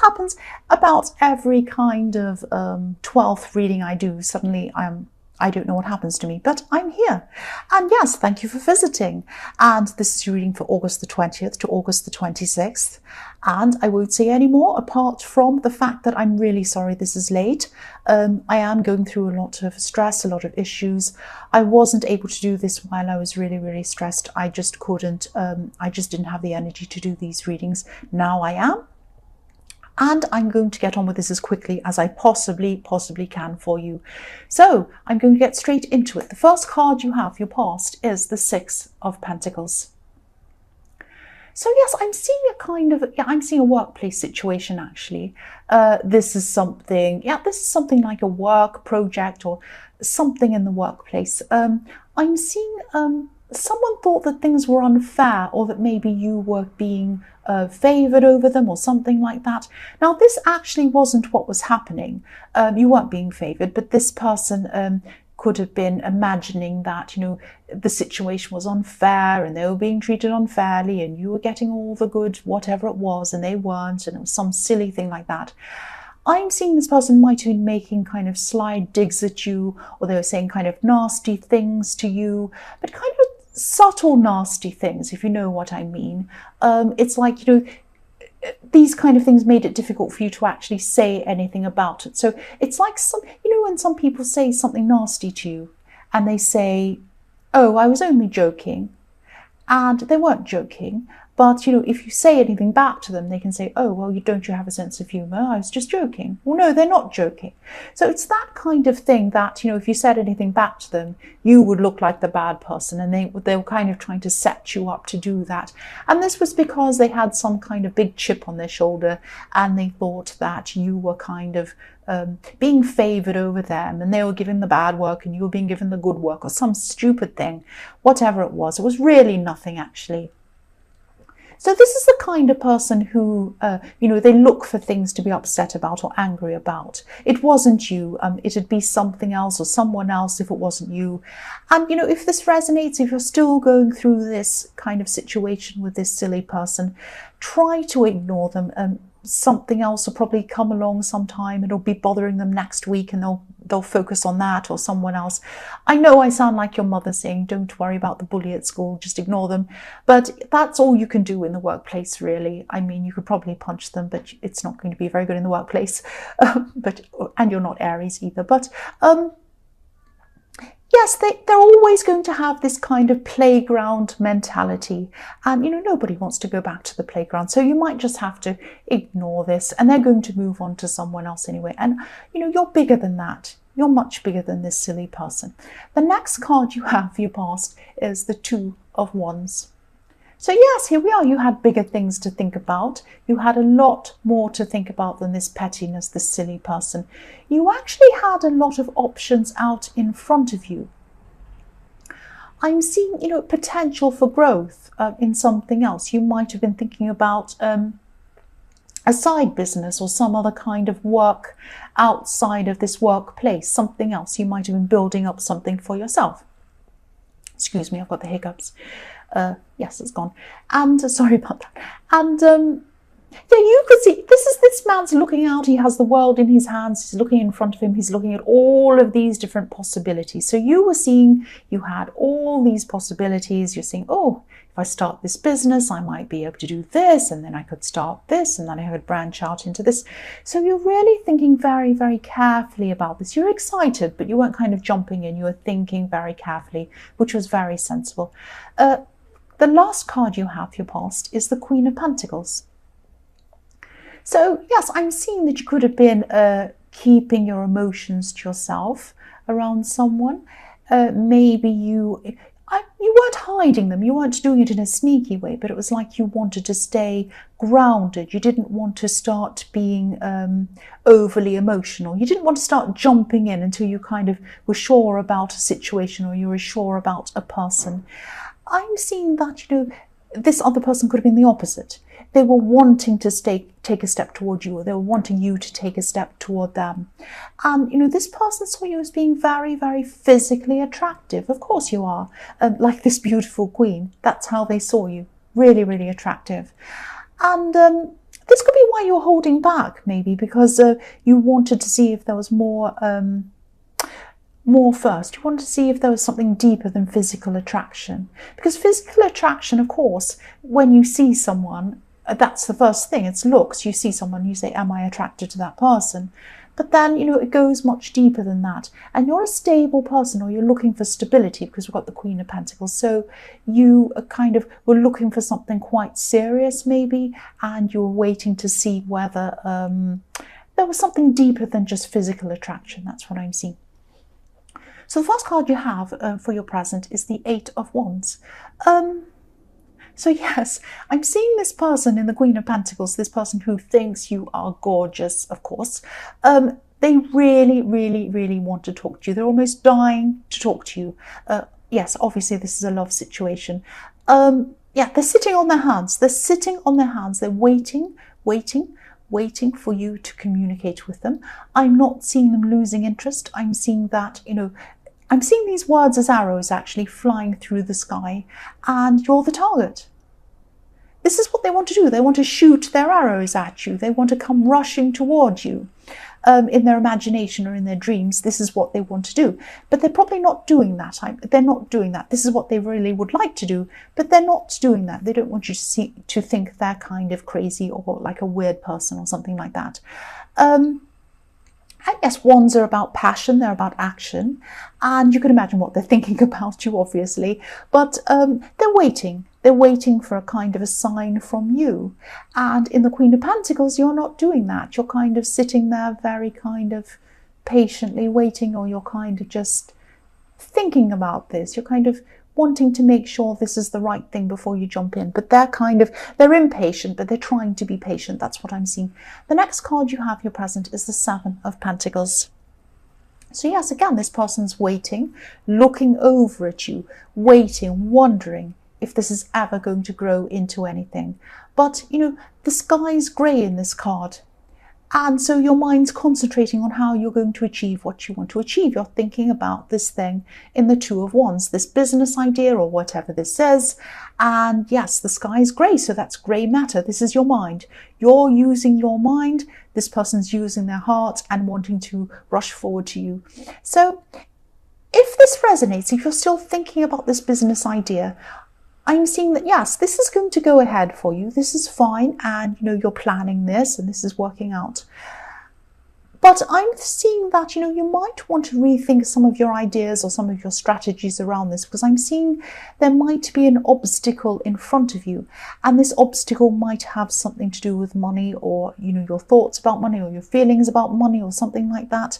happens about every kind of 12th reading I do. Suddenly I don't know what happens to me, but I'm here. And yes, thank you for visiting. And this is your reading for August the 20th to August the 26th. And I won't say any more apart from the fact that I'm really sorry this is late. I am going through a lot of stress, a lot of issues. I wasn't able to do this while I was really, really stressed. I just couldn't. I just didn't have the energy to do these readings. Now I am. And I'm going to get on with this as quickly as I possibly can for you. So I'm going to get straight into it. The first card you have, your past, is the Six of Pentacles. So yes, I'm seeing a kind of, I'm seeing a workplace situation actually. This is something like a work project or something in the workplace. I'm seeing someone thought that things were unfair, or that maybe you were being favoured over them or something like that. Now, this actually wasn't what was happening. You weren't being favoured, but this person could have been imagining that, you know, the situation was unfair and they were being treated unfairly and you were getting all the good, whatever it was, and they weren't, and it was some silly thing like that. I'm seeing this person might have been making kind of sly digs at you, or they were saying kind of nasty things to you, but kind of subtle nasty things, if you know what I mean. It's like, you know, these kind of things made it difficult for you to actually say anything about it. So it's like some, you know, when some people say something nasty to you and they say, oh, I was only joking, and they weren't joking. But, you know, if you say anything back to them, they can say, oh, well, don't you have a sense of humour? I was just joking. Well, no, they're not joking. So it's that kind of thing that, you know, if you said anything back to them, you would look like the bad person, and they were kind of trying to set you up to do that. And this was because they had some kind of big chip on their shoulder, and they thought that you were kind of being favoured over them, and they were giving the bad work and you were being given the good work, or some stupid thing, whatever it was. It was really nothing, actually. So this is the kind of person who, you know, they look for things to be upset about or angry about. It wasn't you. It'd be something else or someone else if it wasn't you. And, you know, if this resonates, if you're still going through this kind of situation with this silly person, try to ignore them. Something else will probably come along sometime. It'll be bothering them next week, and they'll focus on that, or someone else. I know I sound like your mother saying, don't worry about the bully at school, just ignore them. But that's all you can do in the workplace, really. I mean, you could probably punch them, but it's not going to be very good in the workplace. And you're not Aries either. But yes, they're always going to have this kind of playground mentality. And, you know, nobody wants to go back to the playground. So you might just have to ignore this, and they're going to move on to someone else anyway. And, you know, you're bigger than that. You're much bigger than this silly person. The next card you have for your past is the Two of Wands. So yes, here we are. You had bigger things to think about. You had a lot more to think about than this pettiness, this silly person. You actually had a lot of options out in front of you. I'm seeing, you know, potential for growth in something else. You might have been thinking about a side business or some other kind of work outside of this workplace, something else. You might have been building up something for yourself. Excuse me, I've got the hiccups. Yes, it's gone. And sorry about that. And yeah, you could see this man's looking out. He has the world in his hands. He's looking in front of him. He's looking at all of these different possibilities. So you were seeing, you had all these possibilities. You're seeing, oh, if I start this business, I might be able to do this, and then I could start this, and then I could branch out into this. So you're really thinking very, very carefully about this. You're excited, but you weren't kind of jumping in. You were thinking very carefully, which was very sensible. The last card you have for your past is the Queen of Pentacles. So yes, I'm seeing that you could have been keeping your emotions to yourself around someone. Maybe you weren't hiding them. You weren't doing it in a sneaky way, but it was like you wanted to stay grounded. You didn't want to start being overly emotional. You didn't want to start jumping in until you kind of were sure about a situation, or you were sure about a person. I'm seeing that, you know, this other person could have been the opposite. They were wanting to take a step toward you, or they were wanting you to take a step toward them. And, you know, this person saw you as being very, very physically attractive. Of course you are, like this beautiful queen. That's how they saw you. Really, really attractive. And This could be why you're holding back, maybe because you wanted to see if there was more first. You wanted to see if there was something deeper than physical attraction. Because physical attraction, of course, when you see someone, that's the first thing. It's looks. You see someone, you say, am I attracted to that person? But then, it goes much deeper than that. And you're a stable person, or you're looking for stability, because we've got the Queen of Pentacles. So you were looking for something quite serious, maybe, and you were waiting to see whether there was something deeper than just physical attraction. That's what I'm seeing. So the first card you have for your present is the Eight of Wands. So yes, I'm seeing this person in the Queen of Pentacles, this person who thinks you are gorgeous, of course. They really, really, really want to talk to you. They're almost dying to talk to you. Yes, obviously this is a love situation. Yeah, they're sitting on their hands. They're sitting on their hands. They're waiting for you to communicate with them. I'm not seeing them losing interest. I'm seeing that, I'm seeing these words as arrows actually flying through the sky, and you're the target. This is what they want to do. They want to shoot their arrows at you. They want to come rushing towards you. In their imagination or in their dreams, this is what they want to do. But they're probably not doing that. They're not doing that. This is what they really would like to do, but they're not doing that. They don't want you to think they're kind of crazy or like a weird person or something like that. And yes, wands are about passion, they're about action, and you can imagine what they're thinking about you, obviously, but they're waiting. They're waiting for a kind of a sign from you. And in the Queen of Pentacles, you're not doing that. You're kind of sitting there very kind of patiently waiting, or you're kind of just thinking about this. You're kind of wanting to make sure this is the right thing before you jump in. But they're impatient, but they're trying to be patient. That's what I'm seeing. The next card you have, your present, is the Seven of Pentacles. So yes, again, this person's waiting, looking over at you, waiting, wondering if this is ever going to grow into anything. But, the sky's grey in this card. And so your mind's concentrating on how you're going to achieve what you want to achieve. You're thinking about this thing in the Two of Wands, this business idea or whatever this is. And yes, the sky is grey, so that's grey matter. This is your mind. You're using your mind. This person's using their heart and wanting to rush forward to you. So if this resonates, if you're still thinking about this business idea, I'm seeing that, yes, this is going to go ahead for you. This is fine. And, you're planning this and this is working out. But I'm seeing that, you might want to rethink some of your ideas or some of your strategies around this, because I'm seeing there might be an obstacle in front of you. And this obstacle might have something to do with money, or, your thoughts about money, or your feelings about money, or something like that.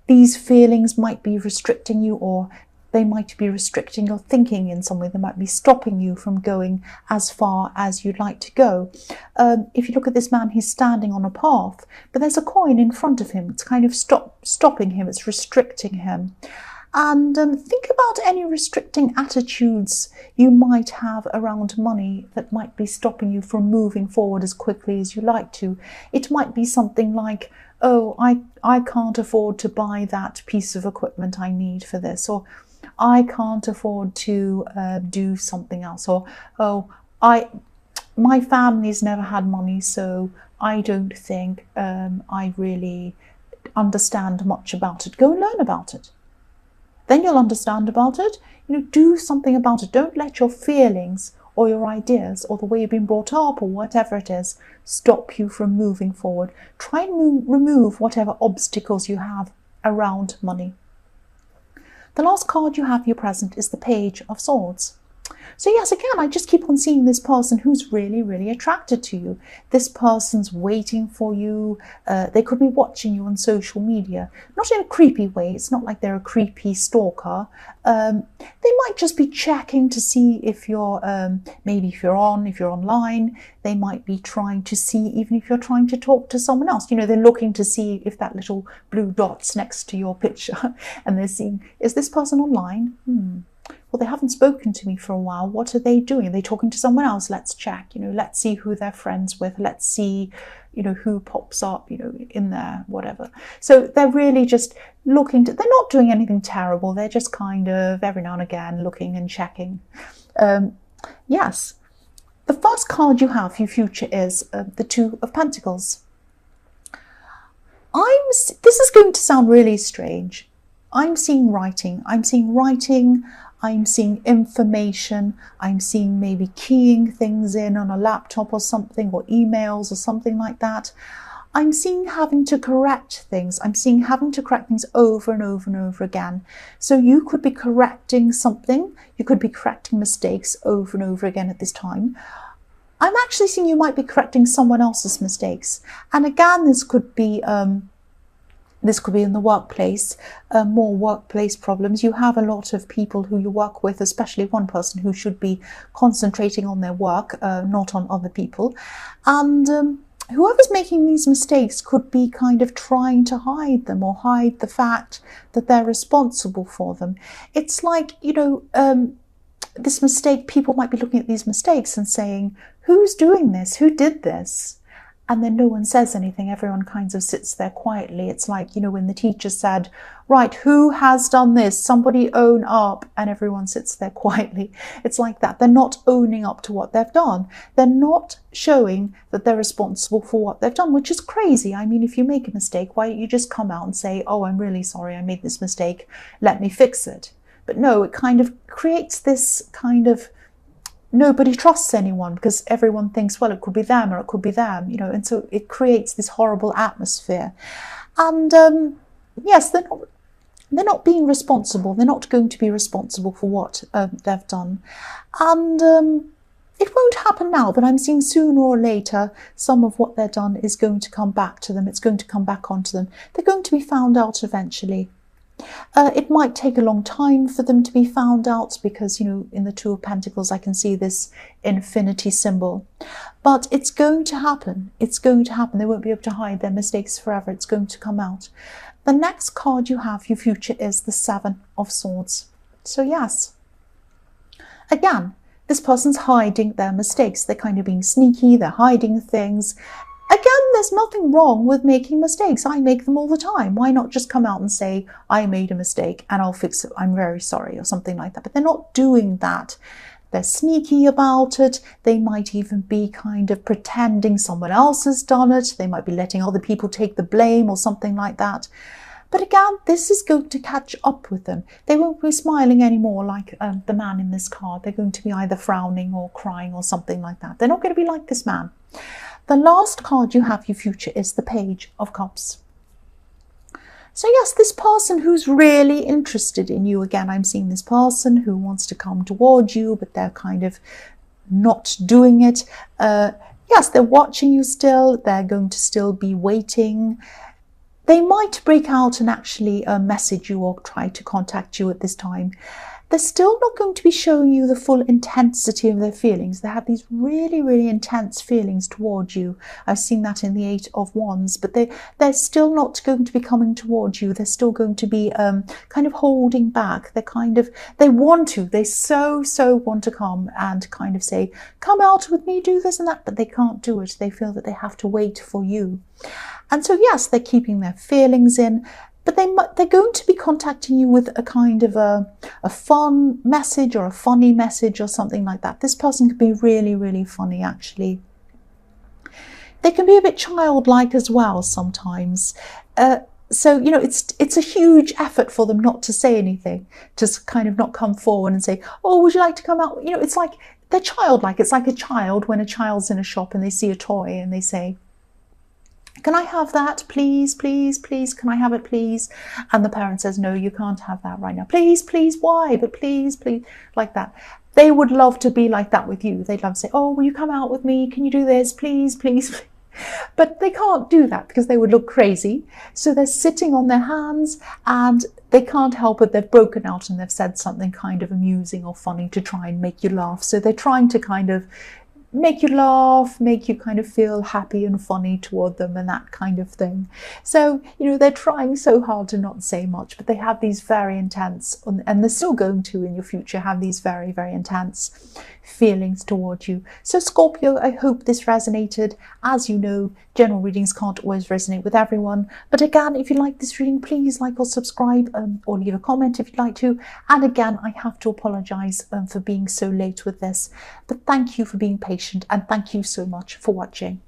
These feelings might be restricting you, or they might be restricting your thinking in some way. They might be stopping you from going as far as you'd like to go. If you look at this man, he's standing on a path, but there's a coin in front of him. It's kind of stopping him. It's restricting him. And think about any restricting attitudes you might have around money that might be stopping you from moving forward as quickly as you like to. It might be something like, oh, I can't afford to buy that piece of equipment I need for this, or I can't afford to do something else, or, oh, my family's never had money, so I don't think I really understand much about it. Go and learn about it. Then you'll understand about it. Do something about it. Don't let your feelings or your ideas or the way you've been brought up or whatever it is stop you from moving forward. Try and remove whatever obstacles you have around money. The last card you have, your present, is the Page of Swords. So yes, again, I just keep on seeing this person who's really, really attracted to you. This person's waiting for you. They could be watching you on social media. Not in a creepy way. It's not like they're a creepy stalker. They might just be checking to see if you're, maybe if you're online. They might be trying to see, even if you're trying to talk to someone else. They're looking to see if that little blue dot's next to your picture. And they're seeing, is this person online? Well, they haven't spoken to me for a while. What are they doing? Are they talking to someone else? Let's check, let's see who they're friends with. Let's see, who pops up, in there, whatever. So they're really just looking they're not doing anything terrible. They're just kind of every now and again looking and checking. Yes. The first card you have for your future is the Two of Pentacles. This is going to sound really strange. I'm seeing writing. I'm seeing writing. I'm seeing information. I'm seeing maybe keying things in on a laptop or something, or emails or something like that. I'm seeing having to correct things. I'm seeing having to correct things over and over and over again. So you could be correcting something. You could be correcting mistakes over and over again at this time. I'm actually seeing you might be correcting someone else's mistakes. And again, this could be in the workplace, more workplace problems. You have a lot of people who you work with, especially one person who should be concentrating on their work, not on other people. And whoever's making these mistakes could be kind of trying to hide them, or hide the fact that they're responsible for them. It's like, this mistake, people might be looking at these mistakes and saying, who's doing this? Who did this? And then no one says anything. Everyone kind of sits there quietly. It's like, when the teacher said, right, who has done this? Somebody own up. And everyone sits there quietly. It's like that. They're not owning up to what they've done. They're not showing that they're responsible for what they've done, which is crazy. I mean, if you make a mistake, why don't you just come out and say, oh, I'm really sorry, I made this mistake. Let me fix it. But no, it kind of creates this kind of, nobody trusts anyone, because everyone thinks, well, it could be them or it could be them, and so it creates this horrible atmosphere. And yes, they're not being responsible. They're not going to be responsible for what they've done. And it won't happen now, but I'm seeing sooner or later some of what they've done is going to come back to them. It's going to come back onto them. They're going to be found out eventually. It might take a long time for them to be found out, because, in the Two of Pentacles, I can see this infinity symbol. But it's going to happen. It's going to happen. They won't be able to hide their mistakes forever. It's going to come out. The next card you have, your future, is the Seven of Swords. So yes, again, this person's hiding their mistakes. They're kind of being sneaky. They're hiding things. Again, there's nothing wrong with making mistakes. I make them all the time. Why not just come out and say, I made a mistake and I'll fix it. I'm very sorry, or something like that. But they're not doing that. They're sneaky about it. They might even be kind of pretending someone else has done it. They might be letting other people take the blame or something like that. But again, this is going to catch up with them. They won't be smiling anymore like the man in this card. They're going to be either frowning or crying or something like that. They're not going to be like this man. The last card you have, your future, is the Page of Cups. So yes, this person who's really interested in you, again, I'm seeing this person who wants to come toward you, but they're kind of not doing it. Yes, they're watching you still. They're going to still be waiting. They might break out and actually message you or try to contact you at this time. They're still not going to be showing you the full intensity of their feelings. They have these really, really intense feelings towards you. I've seen that in the Eight of Wands, but they're still not going to be coming towards you. They're still going to be kind of holding back. They want to. They so want to come and kind of say, come out with me, do this and that, but they can't do it. They feel that they have to wait for you. And so, yes, they're keeping their feelings in. But they're going to be contacting you with a kind of a fun message or a funny message or something like that. This person could be really, really funny, actually. They can be a bit childlike as well sometimes. So, it's a huge effort for them not to say anything, just kind of not come forward and say, oh, would you like to come out? It's like they're childlike. It's like a child when a child's in a shop and they see a toy and they say, can I have that, please, please, please, can I have it, please? And the parent says, no, you can't have that right now. Please, please, why? But please, please, like that. They would love to be like that with you. They'd love to say, oh, will you come out with me? Can you do this? Please, please, please. But they can't do that because they would look crazy. So they're sitting on their hands and they can't help it. They've broken out and they've said something kind of amusing or funny to try and make you laugh. So they're trying to kind of make you laugh, make you kind of feel happy and funny toward them and that kind of thing. So, they're trying so hard to not say much, but they have these very intense, and they're still going to in your future have these very, very intense feelings toward you. So Scorpio, I hope this resonated. As you know, general readings can't always resonate with everyone. But again, if you like this reading, please like or subscribe, or leave a comment if you'd like to. And again, I have to apologise for being so late with this. But thank you for being patient, and thank you so much for watching.